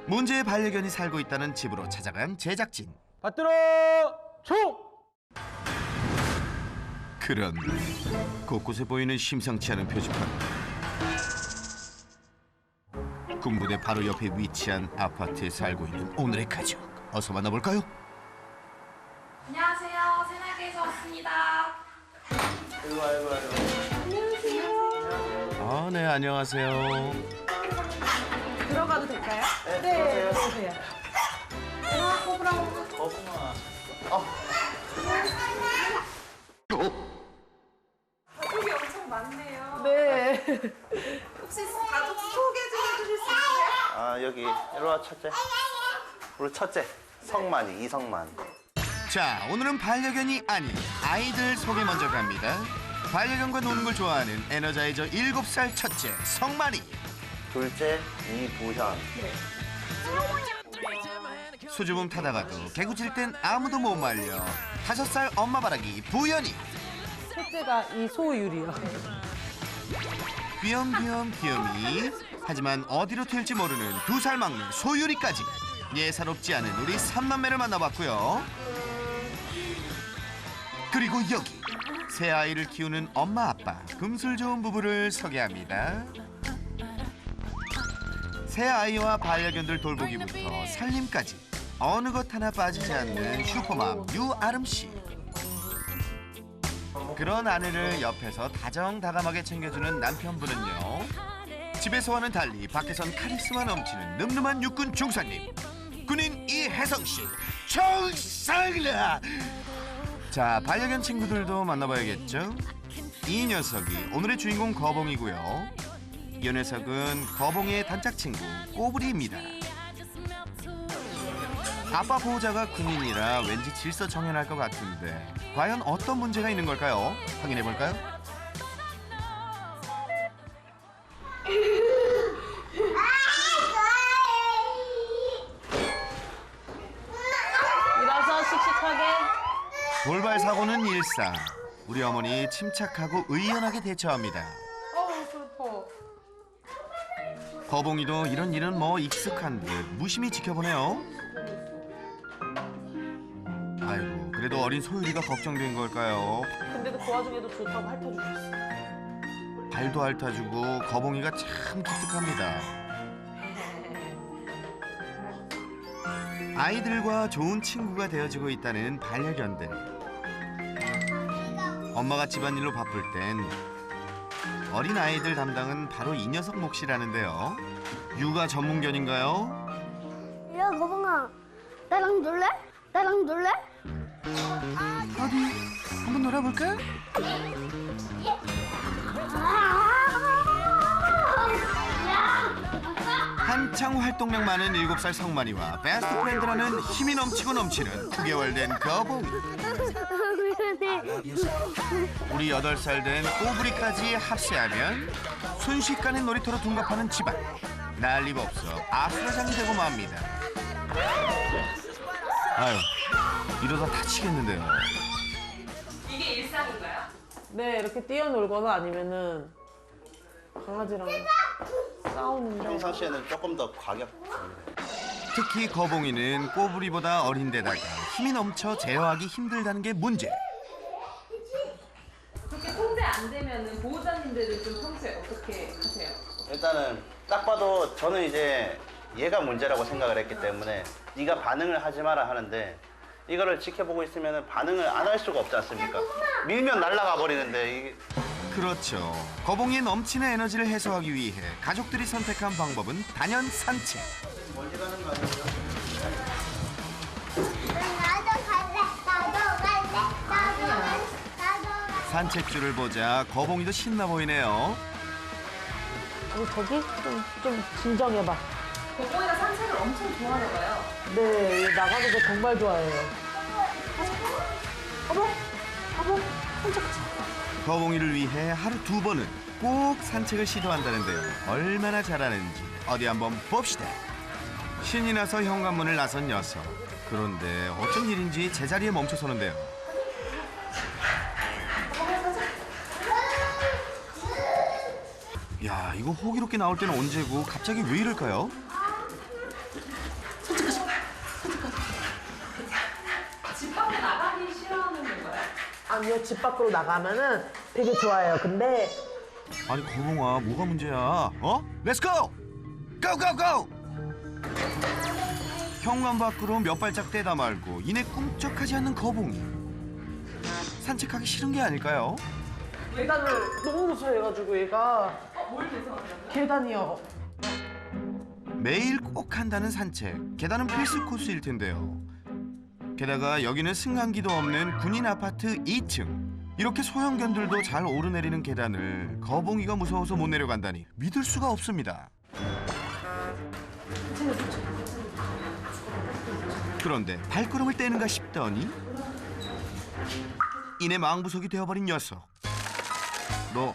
문제의 반려견이 살고 있다는 집으로 찾아간 제작진. 받들어 총! 그런데 곳곳에 보이는 심상치 않은 표지판. 군부대 바로 옆에 위치한 아파트에 살고 있는 오늘의 가족. 어서 만나볼까요? 안녕하세요. 새날개에서 왔습니다. 아, 네, 안녕하세요. 들어가도 될까요? 네, 들어오세요. 가족이 엄청 많네요. 네. 혹시 가족 소개 좀 해주실 수 있어요? 아 여기 일로와 첫째. 우리 첫째 성만이 이성만. 자, 오늘은 반려견이 아닌 아이들 소개 먼저 갑니다. 반려견과 노는 걸 좋아하는 에너자이저 7살 첫째 성만이. 둘째 이부현. 수줍음 타다가도 개구질 땐 아무도 못 말려 5살 엄마 바라기 부연이. 첫째가 이소율이요. 귀염귀염 귀염이. 하지만 어디로 튈지 모르는 2살 막내 소율이까지. 예사롭지 않은 우리 3남매를 만나봤고요. 그리고 여기 새 아이를 키우는 엄마 아빠 금술 좋은 부부를 소개합니다. 새 아이와 반려견들 돌보기부터 살림까지 어느 것 하나 빠지지 않는 슈퍼맘 유아름 씨. 그런 아내를 옆에서 다정다감하게 챙겨주는 남편분은요, 집에서와는 달리 밖에선 카리스마 넘치는 늠름한 육군 중사님 군인 이혜성 씨. 총살라. 자, 반려견 친구들도 만나봐야겠죠. 이 녀석이 오늘의 주인공 거봉이고요. 이 녀석은 거봉이의 단짝 친구 꼬부리입니다. 아빠 보호자가 군인이라 왠지 질서정연할 것 같은데 과연 어떤 문제가 있는 걸까요? 확인해볼까요? 일어서 씩씩하게. 돌발 사고는 일상. 우리 어머니 침착하고 의연하게 대처합니다. 슬퍼. 거봉이도 이런 일은 뭐 익숙한 듯 무심히 지켜보네요. 아이고, 그래도 어린 소율이가 걱정된 걸까요? 근데도 그 와중에도 좋다고 핥아주셨어. 발도 핥아주고 거봉이가 참 기특합니다. 아이들과 좋은 친구가 되어주고 있다는 반려견들. 엄마가 집안일로 바쁠 땐 어린 아이들 담당은 바로 이 녀석 몫이라는데요. 육아 전문견인가요? 야, 거봉아, 나랑 놀래? 나랑 놀래? 어디 한번 놀아볼까? 한창 활동량 많은 7살 성만이와 베스트 프렌드라는 힘이 넘치고 넘치는 9개월 된 거봉이. 우리 8살 된 꼬부리까지 합세하면 순식간에 놀이터로 둔갑하는 집안. 난리법석 아수라장이 되고 맙니다. 아유, 이러다 다치겠는데요. 이게 일상인가요? 네, 이렇게 뛰어놀거나 아니면은 강아지랑 싸우는데. 평상시에는 조금 더 과격. 특히 거봉이는 꼬부리보다 어린데다가 힘이 넘쳐 제어하기 힘들다는 게 문제. 그렇게 통제 안 되면 보호자님들은 좀 평소에 어떻게 하세요? 일단은 딱 봐도 저는 이제 얘가 문제라고 생각을 했기 때문에 네가 반응을 하지 마라 하는데 이거를 지켜보고 있으면 반응을 안 할 수가 없지 않습니까? 밀면 날아가 버리는데 이게. 그렇죠. 거봉이의 넘치는 에너지를 해소하기 위해 가족들이 선택한 방법은 단연 산책. 멀리 가는 거 아니에요? 나도 갈래. 나도 갈래. 나도 갈래. 나도 갈래. 산책줄을 보자 거봉이도 신나 보이네요. 저기 좀 진정해봐. 고고이가 산책을 엄청 좋아하나 봐요. 네, 나가는 거 정말 좋아해요. 거봉이를 위해 하루 2번은 꼭 산책을 시도한다는데요. 얼마나 잘하는지 어디 한번 봅시다. 신이 나서 현관문을 나선 녀석. 그런데 어쩐 일인지 제자리에 멈춰서는데요. 야, 이거 호기롭게 나올 때는 언제고 갑자기 왜 이럴까요? 아니요, 집 밖으로 나가면은 되게 좋아해요. 근데 아니 거봉아 뭐가 문제야? 어? 렛츠고! 고고고! 현관 밖으로 몇 발짝 떼다 말고 이내 꿈쩍하지 않는 거봉이. 산책하기 싫은 게 아닐까요? 계단을 너무 무서워해가지고 얘가 뭘 계산하세요? 계단이요. 매일 꼭 한다는 산책. 계단은 필수 코스일 텐데요. 게다가 여기는 승강기도 없는 군인 아파트 2층. 이렇게 소형견들도 잘 오르내리는 계단을 거봉이가 무서워서 못 내려간다니 믿을 수가 없습니다. 그런데 발걸음을 떼는가 싶더니 이내 망부석이 되어버린 녀석. 너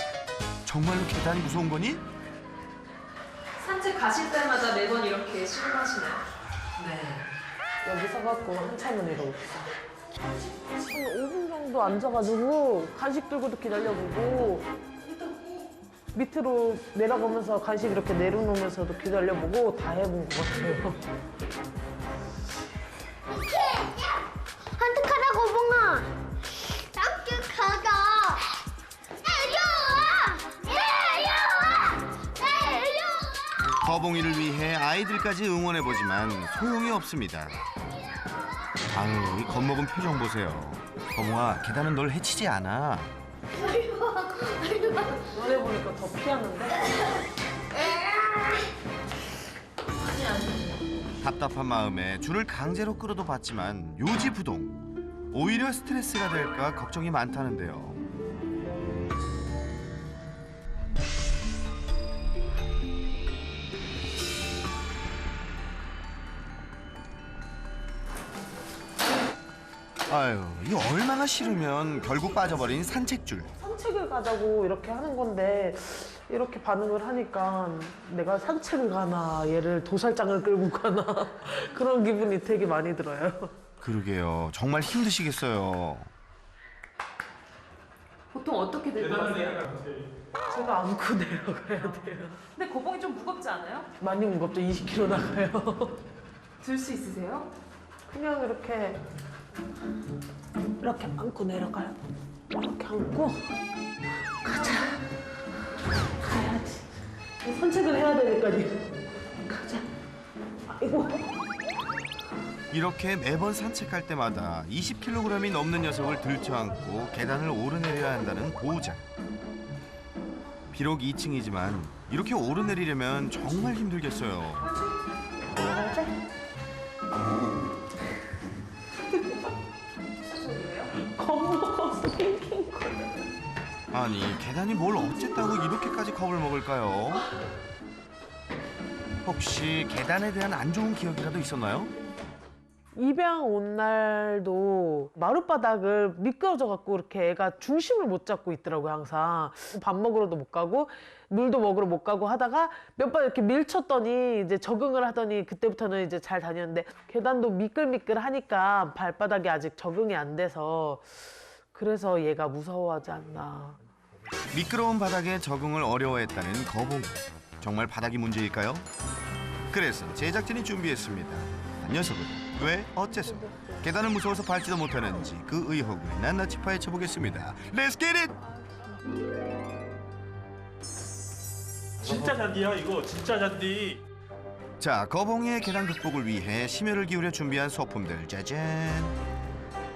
정말로 계단이 무서운 거니? 산책 가실 때마다 매번 이렇게 심하시나요? 네. 여기 서갖고 한참은 이러고 있어. 한 5분 정도 앉아가지고 간식 들고도 기다려보고 밑으로 내려가면서 간식 이렇게 내려놓으면서도 기다려보고 다 해본 것 같아요. 한특하다 고봉아. 깜찍하다. 내려와. 거봉이를 위해 아이들까지 응원해보지만 소용이 없습니다. 아유, 이 겁먹은 표정 보세요. 거봉아, 계단은 널 해치지 않아. 너네 보니까 더 피하는데? 답답한 마음에 줄을 강제로 끌어도 봤지만 요지부동. 오히려 스트레스가 될까 걱정이 많다는데요. 아유, 이 얼마나 싫으면 결국 빠져버린 산책줄. 산책을 가자고 이렇게 하는 건데 이렇게 반응을 하니까 내가 산책을 가나 얘를 도살장을 끌고 가나 그런 기분이 되게 많이 들어요. 그러게요. 정말 힘드시겠어요. 보통 어떻게 들고 가세요? 제가 안고 내려가야 돼요. 근데 거봉이 좀 무겁지 않아요? 많이 무겁죠. 20kg 나가요. 들 수 있으세요? 그냥 이렇게 안고 내려가요. 이렇게 안고 가자. 가야지. 산책을 해야 되니까요. 가자. 아이고. 이렇게 매번 산책할 때마다 20kg이 넘는 녀석을 들쳐안고 계단을 오르내려야 한다는 보호자. 비록 2층이지만 이렇게 오르내리려면 정말 힘들겠어요. 가자. 겁먹어서 낑낑 거려. 아니, 계단이 뭘 어쨌다고 이렇게까지 겁을 먹을까요? 혹시 계단에 대한 안 좋은 기억이라도 있었나요? 입양 온 날도 마룻바닥을 미끄러져 갖고 이렇게 애가 중심을 못 잡고 있더라고요. 항상 밥 먹으러도 못 가고 물도 먹으러 못 가고 하다가 몇 번 이렇게 밀쳤더니 이제 적응을 하더니 그때부터는 이제 잘 다녔는데 계단도 미끌미끌 하니까 발바닥이 아직 적응이 안 돼서 그래서 얘가 무서워하지 않나. 미끄러운 바닥에 적응을 어려워했다는 거봉이. 정말 바닥이 문제일까요? 그래서 제작진이 준비했습니다. 녀석은 왜 어째서 계단을 무서워서 밟지도 못하는지 그 의혹을 낱낱이 파헤쳐보겠습니다. Let's get it! 진짜 잔디야 이거 진짜 잔디. 자, 거봉이의 계단 극복을 위해 심혈을 기울여 준비한 소품들 짜잔.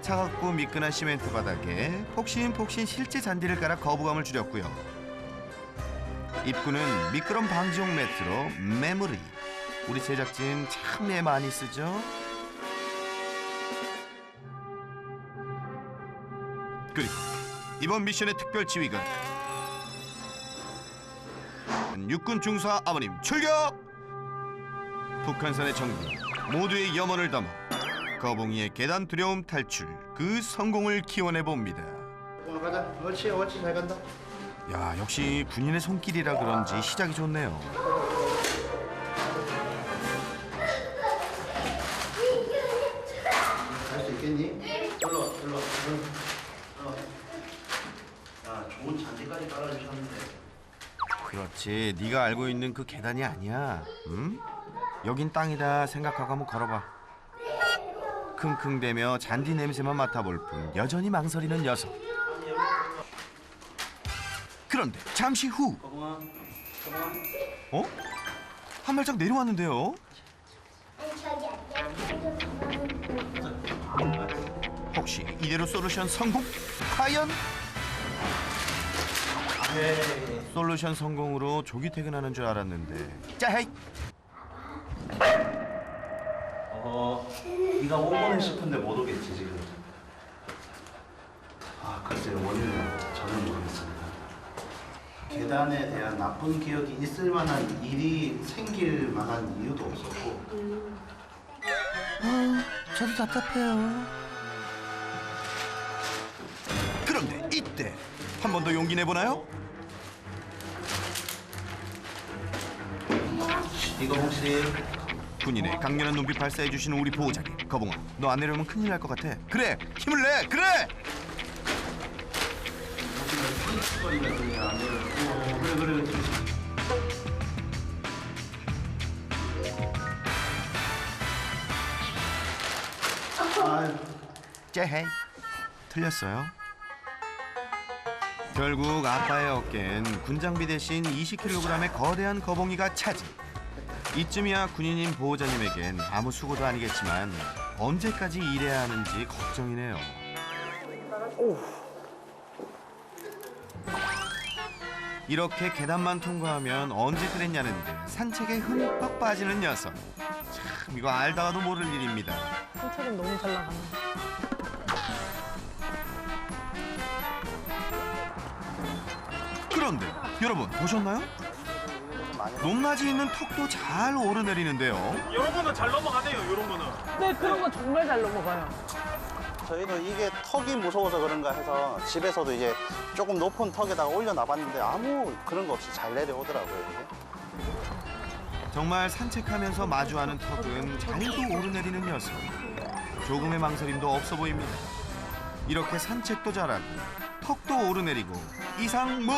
차갑고 미끈한 시멘트 바닥에 폭신폭신 실제 잔디를 깔아 거부감을 줄였고요. 입구는 미끄럼 방지용 매트로 메모리. 우리 제작진 참 애 많이 쓰죠? 그리고 이번 미션의 특별 지휘관 육군 중사 아버님 출격! 북한산의 정부 모두의 염원을 담아 거봉이의 계단 두려움 탈출 그 성공을 기원해 봅니다. 가자. 옳지 잘 간다. 야, 역시 군인의 손길이라 그런지 시작이 좋네요. 할 수 있겠니? 일로 와. 야, 좋은 잔디까지 깔아주셨는데. 그렇지, 네가 알고 있는 그 계단이 아니야. 응? 여긴 땅이다 생각하고 한번 걸어봐. 킁킁대며 잔디 냄새만 맡아볼 뿐 여전히 망설이는 녀석. 그런데 잠시 후 거봉아, 거봉아. 어? 한 발짝 내려왔는데요. 혹시 이대로 솔루션 성공? 과연? 솔루션 성공으로 조기 퇴근하는 줄 알았는데 짜헤이! 네가 오고는 싶은데 못 오겠지 지금. 글쎄 원인은 저는 모르겠습니다. 계단에 대한 나쁜 기억이 있을 만한 일이 생길 만한 이유도 없었고. 저도 답답해요. 그런데 이때 한 번 더 용기 내보나요? 이거 혹시 군인의 강렬한 눈빛 발사해주시는 우리 보호자님. 거봉아, 너 안 내려오면 큰일 날 것 같아. 그래, 힘을 내, 그래! 소리가 들리냐 안 들려? 그래. 아유. 째헤이. 틀렸어요. 결국 아빠의 어깨엔 군장비 대신 20kg의 거대한 거봉이가 차지. 이쯤이야 군인인 보호자님에겐 아무 수고도 아니겠지만 언제까지 일해야 하는지 걱정이네요. 이렇게 계단만 통과하면 언제 그랬냐는 듯 산책에 흠뻑 빠지는 녀석. 참 이거 알다가도 모를 일입니다. 산책은 너무 잘 나가네. 그런데 여러분 보셨나요? 높낮이 있는 턱도 잘 오르내리는데요. 이런 거는 잘 넘어가네요. 이런 거는. 네, 그런 거 정말 잘 넘어가요. 저희도 이게 턱이 무서워서 그런가 해서 집에서도 이제 조금 높은 턱에다가 올려놔봤는데 아무 그런 거 없이 잘 내려오더라고요. 이게. 정말 산책하면서 마주하는 턱은 잘도 오르내리는 녀석. 조금의 망설임도 없어 보입니다. 이렇게 산책도 잘하고 턱도 오르내리고 이상무!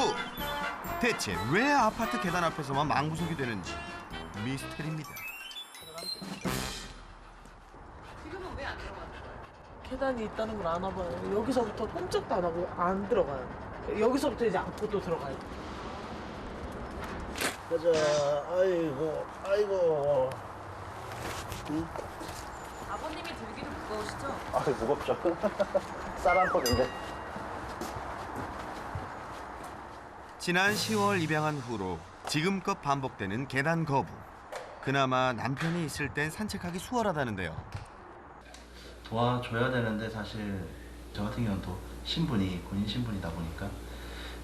대체 왜 아파트 계단 앞에서만 망구석이 되는지 미스테리입니다. 지금은 왜 안 들어가요? 계단이 있다는 걸 아나 봐요. 여기서부터 꼼짝도 안 하고 안 들어가요. 여기서부터 이제 안고 또 들어가요. 가자. 아이고. 응? 아버님이 들기도 무거우시죠? 무겁죠. 쌀한포인데. 지난 10월 입양한 후로 지금껏 반복되는 계단 거부. 그나마 남편이 있을 땐 산책하기 수월하다는데요. 도와줘야 되는데 사실 저 같은 경우는 또 신분이 군인 신분이다 보니까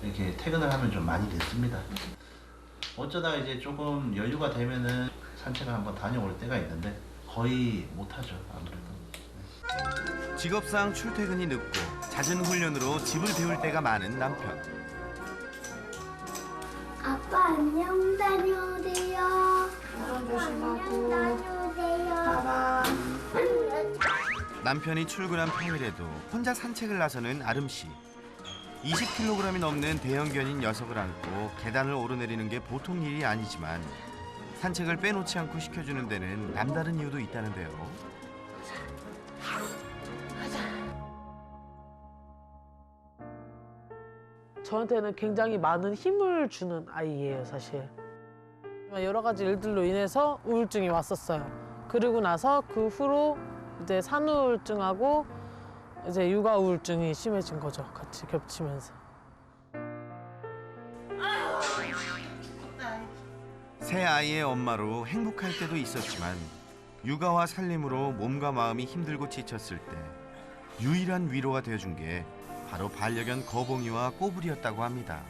이렇게 퇴근을 하면 좀 많이 늦습니다. 어쩌다가 이제 조금 여유가 되면은 산책을 한번 다녀올 때가 있는데 거의 못하죠, 아무래도. 직업상 출퇴근이 늦고 잦은 훈련으로 집을 비울 때가 많은 남편. 아빠 안녕 다녀오세요. 조심하고. 다녀오세요. 남편이 출근한 평일에도 혼자 산책을 나서는 아름 씨. 20kg이 넘는 대형견인 녀석을 안고 계단을 오르내리는 게 보통 일이 아니지만 산책을 빼놓지 않고 시켜주는 데는 남다른 이유도 있다는데요. 저한테는 굉장히 많은 힘을 주는 아이예요, 사실. 여러 가지 일들로 인해서 우울증이 왔었어요. 그리고 나서 그 후로 이제 산후우울증하고 이제 육아 우울증이 심해진 거죠, 같이 겹치면서. 새 아이의 엄마로 행복할 때도 있었지만 육아와 살림으로 몸과 마음이 힘들고 지쳤을 때 유일한 위로가 되어준 게 바로 반려견 거봉이와 꼬불이었다고 합니다.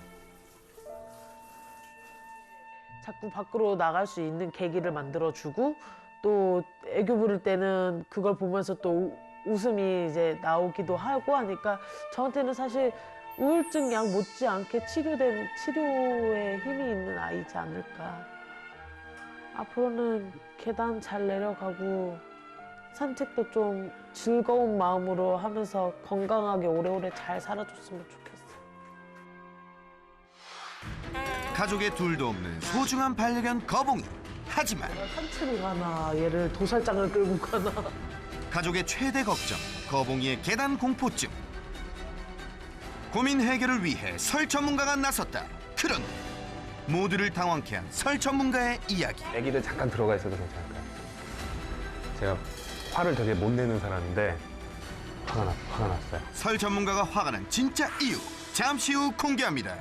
자꾸 밖으로 나갈 수 있는 계기를 만들어주고 또 애교 부를 때는 그걸 보면서 또 웃음이 이제 나오기도 하고 하니까 저한테는 사실 우울증 약 못지않게 치료에 힘이 있는 아이지 않을까. 앞으로는 계단 잘 내려가고 산책도 좀 즐거운 마음으로 하면서 건강하게 오래오래 잘 살아줬으면 좋겠어요. 가족의 둘도 없는 소중한 반려견 거봉이. 하지만 산책을 가나 얘를 도살장을 끌고 가나. 가족의 최대 걱정, 거봉이의 계단 공포증. 고민 해결을 위해 설 전문가가 나섰다. 그런데 모두를 당황케 한 설 전문가의 이야기. 애기들 잠깐 들어가 있어도 괜찮을까요? 제가 화를 되게 못 내는 사람인데 화가 났어요. 설 전문가가 화가 난 진짜 이유 잠시 후 공개합니다.